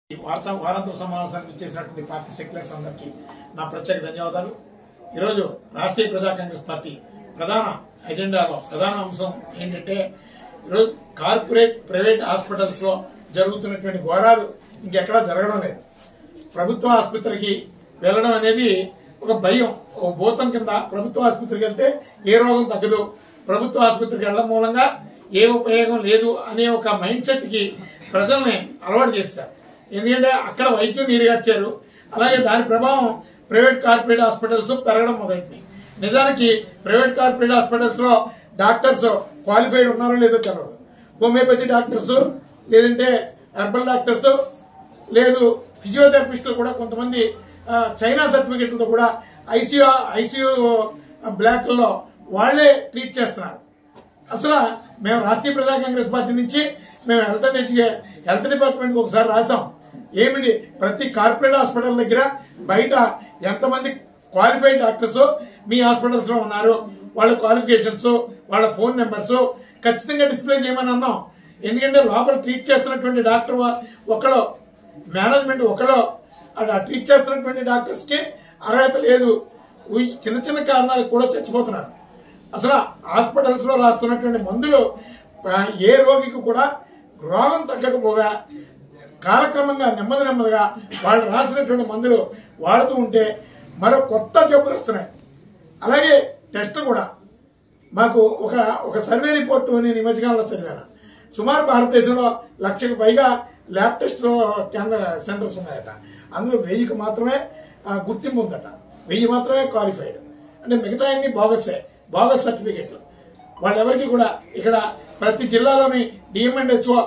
వారాంతర సమావేశానికి ఇచ్చేసినటువంటి party seculars అందరికీ నా ప్రత్యేక ధన్యవాదాలు. ఈరోజు రాష్ట్రీయ ప్రజా కాంగ్రెస్ పార్టీ ప్రధాన ఎజెండాలో ప్రధాన అంశం ఏంటంటే ఈరోజు కార్పొరేట్ ప్రైవేట్ హాస్పిటల్స్ లో జరుగుతున్నటువంటి ఘోరాలు ఇంకెక్కడా జరగడం లేదు. ప్రభుత్వ ఆసుపత్రికి వెళ్లడం అనేది ఒక భయం, ఒక భూతం కింద. ప్రభుత్వ ఆసుపత్రికి వెళ్తే ఏ రోగం తగ్గదు, ప్రభుత్వ ఆసుపత్రికి వెళ్లడం మూలంగా ఏ ఉపయోగం లేదు అనే ఒక మైండ్ సెట్ కి ప్రజల్ని అలవాటు చేశారు. ఎందుకంటే అక్కడ వైద్యం నీరుగార్చారు. అలాగే దాని ప్రభావం ప్రైవేట్ కార్పొరేట్ హాస్పిటల్స్ పెరగడం మొదలైంది. నిజానికి ప్రైవేట్ కార్పొరేట్ హాస్పిటల్స్ లో డాక్టర్స్ క్వాలిఫైడ్ ఉన్నారో లేదో తెలియదు. హోమియోపతి డాక్టర్స్, లేదంటే హెర్బల్ డాక్టర్స్, లేదు ఫిజియోథెరపిస్టులు కూడా కొంతమంది చైనా సర్టిఫికెట్లతో కూడా ఐసీయూ బ్లాక్లలో వాళ్లే ట్రీట్ చేస్తున్నారు. అసలు మేము రాష్ట్రీయ ప్రజా కాంగ్రెస్ పార్టీ నుంచి మేము హెల్త్ డిపార్ట్మెంట్ కి ఒకసారి రాసాం. ఏమిటి ప్రతి కార్పొరేట్ హాస్పిటల్ దగ్గర బయట ఎంతమంది క్వాలిఫైడ్ డాక్టర్స్ మీ హాస్పిటల్స్ లో ఉన్నారు, వాళ్ళ క్వాలిఫికేషన్స్, వాళ్ళ ఫోన్ నెంబర్స్ ఖచ్చితంగా డిస్ప్లే చేయమని అన్నాం. ఎందుకంటే లోపల ట్రీట్ చేస్తున్నటువంటి డాక్టర్ ఒకళ్ళు, మేనేజ్మెంట్ ఒకళ్ళు, ట్రీట్ చేస్తున్నటువంటి డాక్టర్స్ కి అర్హత లేదు. చిన్న చిన్న కారణాలకు కూడా చచ్చిపోతున్నారు. అసలు హాస్పిటల్స్ లో రాస్తున్నటువంటి మందులు ఏ రోగికి కూడా రోగం తగ్గకపోగా కాలక్రమంగా నెమ్మదిగా వాళ్ళు రాసినటువంటి మందులు వాడుతూ ఉంటే మరో కొత్త జబ్బులు వస్తున్నాయి. అలాగే టెస్ట్ కూడా మాకు ఒక సర్వే రిపోర్టు నేను ఈ మధ్యకాలంలో చదివాను. సుమారు భారతదేశంలో 1,00,000కు పైగా ల్యాబ్ టెస్ట్ కేంద్ర సెంటర్స్ ఉన్నాయట. అందులో 1000కి మాత్రమే గుర్తింపు ఉందట, 1000 మాత్రమే క్వాలిఫైడ్. అంటే మిగతా అన్ని బోగస్ సర్టిఫికెట్లు. వాళ్ళెవరికి కూడా ఇక్కడ ప్రతి జిల్లాలోని డిఎంఎండ్హెచ్ఓ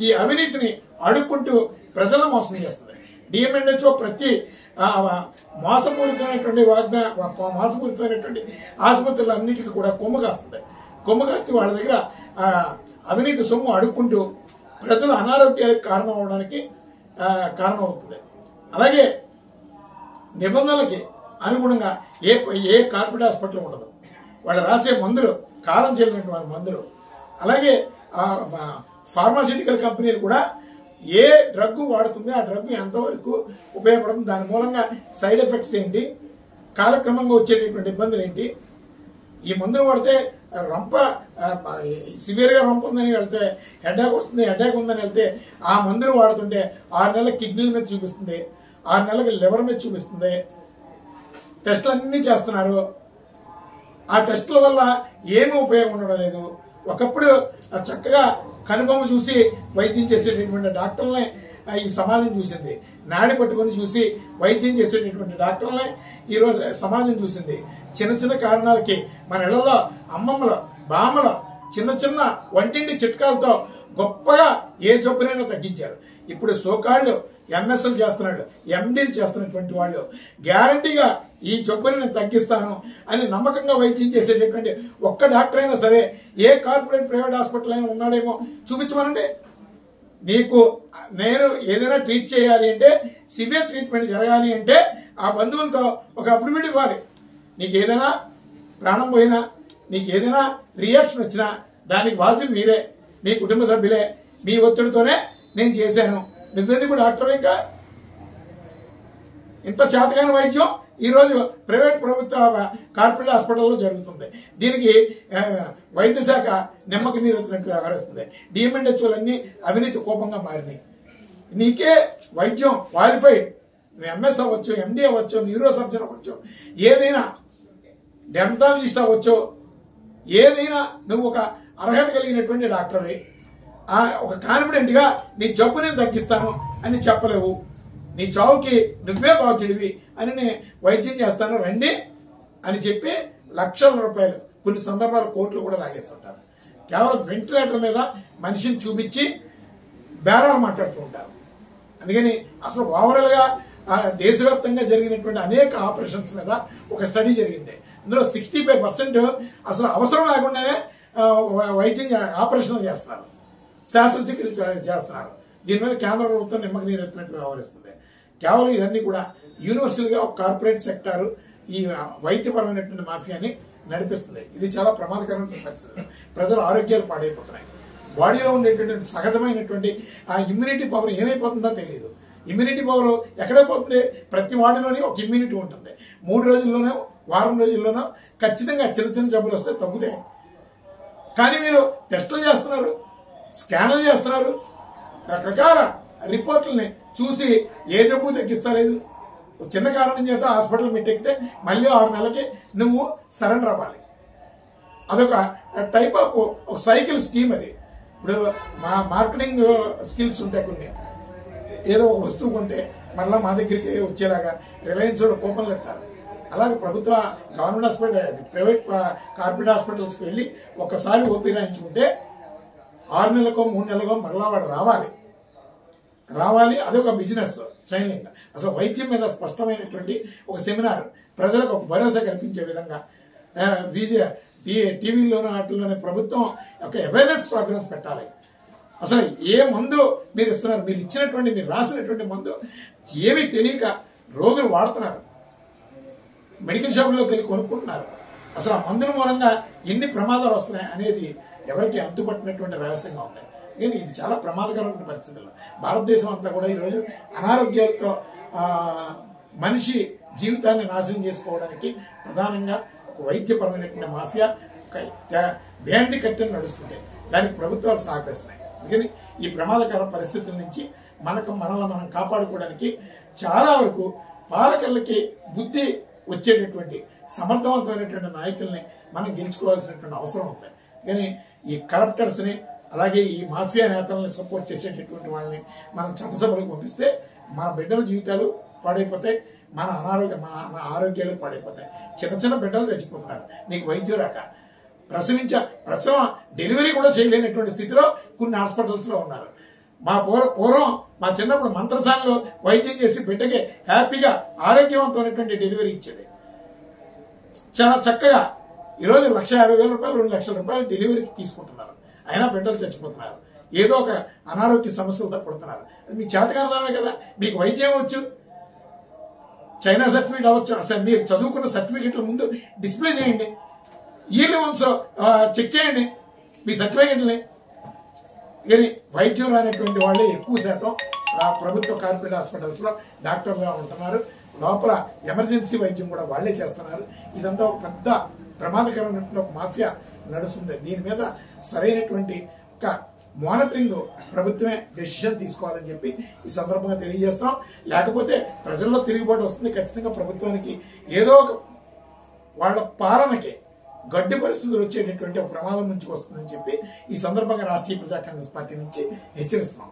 ఈ అవినీతిని అడుక్కుంటూ ప్రజలను మోసం చేస్తుంది. డిఎంఎండ్హెచ్ఓ ప్రతి మోసపూరితమైనటువంటి ఆసుపత్రులన్నిటికీ కూడా కొమ్ము కాస్తుంది. వాళ్ళ దగ్గర అవినీతి సొమ్ము అడుక్కుంటూ ప్రజలు అనారోగ్యాలకు కారణమవుతుంది. అలాగే నిబంధనలకి అనుగుణంగా ఏ కార్పొరేట్ హాస్పిటల్ ఉండదు. వాళ్ళు రాసే మందులు కాలం చెల్లినటువంటి మందులు. అలాగే ఫార్మాస్యూటికల్ కంపెనీలు కూడా ఏ డ్రగ్ వాడుతుంది, ఆ డ్రగ్ ఎంతవరకు ఉపయోగపడుతుంది, దాని మూలంగా సైడ్ ఎఫెక్ట్స్ ఏంటి, కాలక్రమంగా వచ్చేటటువంటి ఇబ్బందులు ఏంటి, ఈ మందులు వాడితే సివియర్ గా రొంప ఉందని వెళ్తే హెడ్ఏక్ వస్తుంది, హెడ్ఏక్ ఉందని వెళ్తే ఆ మందులు వాడుతుంటే 6 నెలల కిడ్నీల మీద చూపిస్తుంది, 6 నెలలకి లివర్ మీద చూపిస్తుంది. టెస్టులు అన్నీ చేస్తున్నారు. ఆ టెస్టుల వల్ల ఏమీ ఉపయోగం ఉండడం లేదు. ఒకప్పుడు చక్కగా కనుబొమ్మ చూసి వైద్యం చేసేటటువంటి డాక్టర్లనే ఈ సమాజం చూసింది. నాడి పట్టుకొని చూసి వైద్యం చేసేటటువంటి డాక్టర్లనే ఈరోజు సమాజం చూసింది. చిన్న కారణాలకి మన ఇళ్లలో అమ్మమ్మలు, బామ్మలు చిన్న వంటింటి చిట్కాలతో గొప్పగా ఏ జబ్బునైనా తగ్గించారు. ఇప్పుడు సోకాళ్ళు ఎంఎస్ఎల్ చేస్తున్నాడు, ఎండీలు చేస్తున్నటువంటి వాళ్ళు గ్యారంటీగా ఈ జబ్బుని నేను తగ్గిస్తాను అని నమ్మకంగా వైద్యం చేసేటటువంటి ఒక్క డాక్టర్ అయినా సరే ఏ కార్పొరేట్ ప్రైవేట్ హాస్పిటల్ అయినా ఉన్నాడేమో చూపించమనండి. నేను ఏదైనా ట్రీట్ చేయాలి అంటే, సివియర్ ట్రీట్మెంట్ జరగాలి అంటే ఆ బంధువులతో ఒక అఫిడవిట్ ఇవ్వాలి. నీకు ఏదైనా ప్రాణం పోయినా, నీకు ఏదైనా రియాక్షన్ వచ్చినా దానికి బాధ్యత మీరే, మీ కుటుంబ సభ్యులే, మీ ఒత్తిడితోనే నేను చేశాను. నువ్వెందుకు డాక్టర్? ఇంకా ఇంత చేతగాని వైద్యం ఈరోజు ప్రభుత్వ కార్పొరేట్ హాస్పిటల్లో జరుగుతుంది. దీనికి వైద్య శాఖ నిమ్మకి నీరెత్తినట్లు వ్యవహరిస్తుంది. డిఎంఎండ్హెచ్ఓలన్నీ అవినీతి కోపంగా మారినాయి. నీకే వైద్యం క్వాలిఫైడ్, ఎంఎస్ అవ్వచ్చు, ఎండి అవ్వచ్చు, న్యూరో సర్జన్ అవ్వచ్చు, ఏదైనా డెర్మటాలజిస్ట్ అవ్వచ్చు, ఏదైనా నువ్వు ఒక అర్హత కలిగినటువంటి డాక్టర్వి. ఒక కాన్ఫిడెంట్ గా నీ జబ్బు నేను తగ్గిస్తాను అని చెప్పలేవు. నీ చావుకి నువ్వే బాధ్యుడివి అని నేను వైద్యం చేస్తాను రండి అని చెప్పి లక్షల రూపాయలు, కొన్ని సందర్భాలు కోట్లు కూడా లాగేస్తుంటారు. కేవలం వెంటిలేటర్ మీద మనిషిని చూపించి బేరాలు మాట్లాడుతూ ఉంటారు. అందుకని అసలు ఓవరాల్ గా దేశవ్యాప్తంగా జరిగినటువంటి అనేక ఆపరేషన్స్ మీద ఒక స్టడీ జరిగింది. ఇందులో 65% అసలు అవసరం లేకుండానే వైద్యం ఆపరేషన్లు చేస్తున్నారు, శాస్త్రచికిత్స చేస్తున్నారు. దీని మీద కేంద్ర ప్రభుత్వం నిమ్మకి నీరెత్తినట్లు వ్యవహరిస్తుంది. కేవలం ఇవన్నీ కూడా యూనివర్సల్ గా ఒక కార్పొరేట్ సెక్టార్ ఈ వైద్యపరమైనటువంటి మాఫియాని నడిపిస్తుంది. ఇది చాలా ప్రమాదకరమైన పరిస్థితి. ప్రజల ఆరోగ్యాలు పాడైపోతున్నాయి. బాడీలో ఉండేటువంటి సహజమైనటువంటి ఆ ఇమ్యూనిటీ పవర్ ఏమైపోతుందో తెలియదు. ఇమ్యూనిటీ పవర్ ఎక్కడే పోతుంది? ప్రతి వాడిలోనే ఒక ఇమ్యూనిటీ ఉంటుంది. 3 రోజుల్లోనో వారం రోజుల్లోనో ఖచ్చితంగా చిన్న చిన్న జబ్బులు వస్తే తగ్గుతాయి. కానీ మీరు టెస్టులు చేస్తున్నారు, స్కాన్లు చేస్తున్నారు, రకరకాల రిపోర్టుల్ని చూసి ఏ జబ్బు తగ్గిస్తలేదు. చిన్న కారణం చేత హాస్పిటల్ మెట్టెక్కితే మళ్ళీ 6 నెలలకి నువ్వు సరెండర్ అవ్వాలి. అదొక టైప్ ఆఫ్ ఒక సైకిల్ స్కీమ్ అది. ఇప్పుడు మా మార్కెటింగ్ స్కిల్స్ ఉంటాయి కొన్ని. ఏదో ఒక వస్తువు కొంటే మళ్ళీ మా దగ్గరికి వచ్చేలాగా రిలయన్స్ కూపన్లు ఇస్తారు. అలాగే ప్రభుత్వ గవర్నమెంట్ హాస్పిటల్, ప్రైవేట్ కార్పొరేట్ హాస్పిటల్స్కి వెళ్ళి ఒక్కసారి ఓపీ రాయించుకుంటే 6 నెలలకో 3 నెలలకో మళ్ళా వాడు రావాలి. అదొక బిజినెస్ ట్రైనింగ్. అసలు వైద్యం మీద స్పష్టమైనటువంటి ఒక సెమినార్ ప్రజలకు ఒక భరోసా కల్పించే విధంగా టీవీల్లోనూ వాటిల్లోనే ప్రభుత్వం ఒక అవేర్నెస్ ప్రోగ్రామ్స్ పెట్టాలి. అసలు ఏ మందు మీరు ఇస్తున్నారు, మీరు ఇచ్చినటువంటి మీరు రాసినటువంటి మందు ఏమీ తెలియక రోగులు వాడుతున్నారు, మెడికల్ షాపుల్లోకి వెళ్ళి కొనుక్కుంటున్నారు. అసలు ఆ మందుల మూలంగా ఎన్ని ప్రమాదాలు వస్తున్నాయి అనేది ఎవరికి అంతుపట్టినటువంటి రహస్యంగా ఉంటాయి. కానీ ఇది చాలా ప్రమాదకరమైన పరిస్థితుల్లో భారతదేశం అంతా కూడా ఈరోజు అనారోగ్యాలతో మనిషి జీవితాన్ని నాశనం చేసుకోవడానికి ప్రధానంగా ఒక వైద్యపరమైనటువంటి మాఫియా, ఒక బ్యాండ్ కట్టెలు నడుస్తుంటాయి. దానికి ప్రభుత్వాలు సహకరిస్తున్నాయి. అందుకని ఈ ప్రమాదకర పరిస్థితుల నుంచి మనల్ని మనం కాపాడుకోవడానికి చాలా వరకు పాలకులకి బుద్ధి వచ్చేటటువంటి సమర్థవంతమైనటువంటి నాయకుల్ని మనం గెలుచుకోవాల్సినటువంటి అవసరం ఉంది. కానీ ఈ కరప్టర్స్ని అలాగే ఈ మాఫియా నేతలను సపోర్ట్ చేసేటటువంటి వాళ్ళని మనం చట్టసభలకు పంపిస్తే మన బిడ్డల జీవితాలు పాడైపోతాయి, మన ఆరోగ్యాలు పాడైపోతాయి. చిన్న చిన్న బిడ్డలు చచ్చిపోతున్నారు నీకు వైద్యం రాక. ప్రసవం డెలివరీ కూడా చేయలేనటువంటి స్థితిలో కొన్ని హాస్పిటల్స్లో ఉన్నారు. మా పూర్వం మా చిన్నప్పుడు మంత్రసాలలో వైద్యం చేసి బిడ్డకి హ్యాపీగా ఆరోగ్యవంతమైనటువంటి డెలివరీ ఇచ్చేది. చాలా చక్కగా ఈరోజు 1,50,000 రూపాయలు 2 లక్షల రూపాయలు డెలివరీకి తీసుకుంటున్నారు. అయినా బిడ్డలు చచ్చిపోతున్నారు, ఏదో ఒక అనారోగ్య సమస్యలతో పడుతున్నారు. మీ చేతకారదామే కదా, మీకు వైద్యం వచ్చు, చైనా సర్టిఫికేట్ అవ్వచ్చు. అసలు మీరు చదువుకున్న సర్టిఫికేట్ల ముందు డిస్ప్లే చేయండి, ఇయర్లీ వన్స్ చెక్ చేయండి మీ సర్టిఫికేట్ని. కానీ వైద్యం రానటువంటి వాళ్ళే ఎక్కువ శాతం ప్రభుత్వ కార్పొరేట్ హాస్పిటల్స్లో డాక్టర్గా ఉంటున్నారు. లోపల ఎమర్జెన్సీ వైద్యం కూడా వాళ్లే చేస్తున్నారు. ఇదంతా ఒక పెద్ద ప్రమాదకరమైనటువంటి ఒక మాఫియా నడుస్తుంది. దీని మీద సరైనటువంటి ఒక మానిటరింగ్ ప్రభుత్వమే డెసిషన్ తీసుకోవాలని చెప్పి ఈ సందర్భంగా తెలియజేస్తాం. లేకపోతే ప్రజల్లో తిరుగుబాటు వస్తుంది. ఖచ్చితంగా ప్రభుత్వానికి ఏదో ఒక వాళ్ళ పాలనకి గడ్డి పరిస్థితులు వచ్చేటటువంటి ఒక ప్రమాదం నుంచి వస్తుందని చెప్పి ఈ సందర్భంగా రాష్ట్రీయ ప్రజా కాంగ్రెస్ పార్టీ నుంచి హెచ్చరిస్తున్నాం.